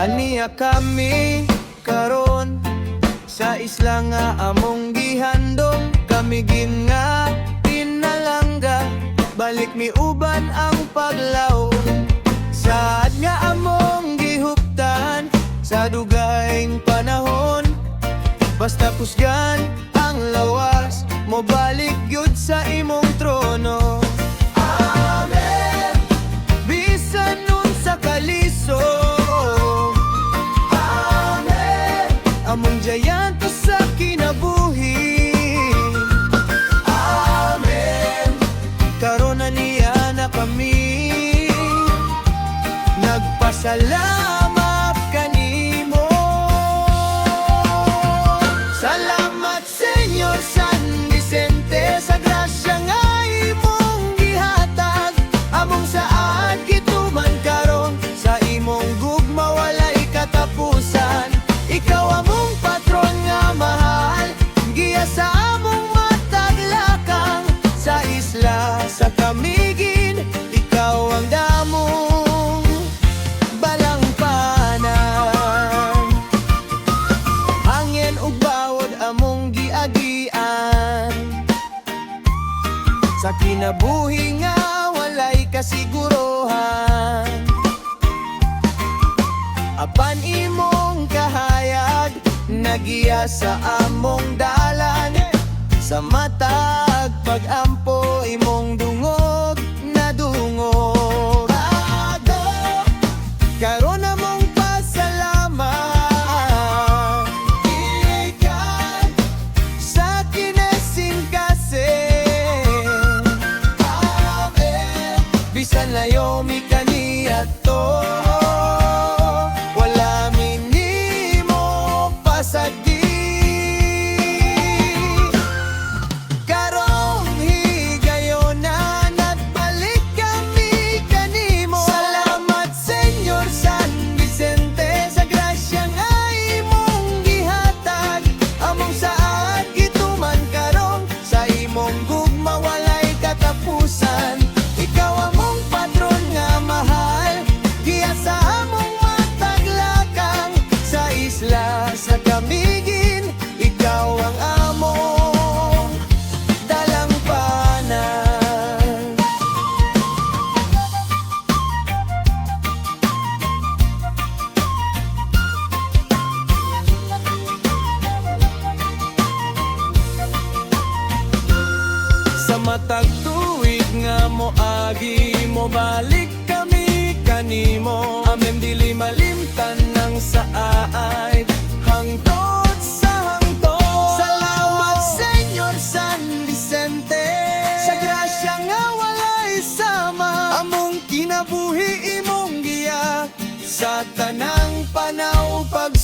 Aniya kami karon sa isla nga among gihandom. Kami gin nga pinalangga, balik mi uban ang paglaw. Saad nga among gihuptan sa dugayng panahon. Basta pusgan ang lawas, mo balik gyud sa imong trono. Amen. Bisan nun sa kaliso, amen. Among jayanto sa kinabuhi, amen. Karon na niya na kami, nagpasalamat kanimo. Salamat Senyor San Vicente sa grasya nga imong gihatag. Among saad gituman karon, sa imong gugma walay katapusan. Ikaw among patron nga mahal, giya sa among matag lakang. Sa isla sa Camiguin, ikaw ang damong balangpanan. Hangin ug bawod among giagian, sa kinabuhi nga walay kasiguruhan. Apan imong kahayag nagiya sa among dalan. Sa matag pag-ampo imong dungog na dungog. Karon among pasalamat ikan sa kinesing kasing. Amen. Bisan layo mi kaniadto, wala minimo pasagdi. Karong higayon na nagbalik kami kanimo. Salamat Senyor San Vicente sa grasya nga imong gihatag. Among saad gituman karon, sa imong gugma walay katapusan. Ikaw among patron nga mahal, giya sa among matag lakang. Sa isla sa Camiguin, ikaw ang among dalangpanan. Sa matag tuig nga moagi, mo balik kami kanimo. Amem dili malimtan ng saay, hangtod sa hangtod. Salamat Senyor San Vicente sa grasya nga walay sama. Among kinabuhi imong giya sa tanang panaw pag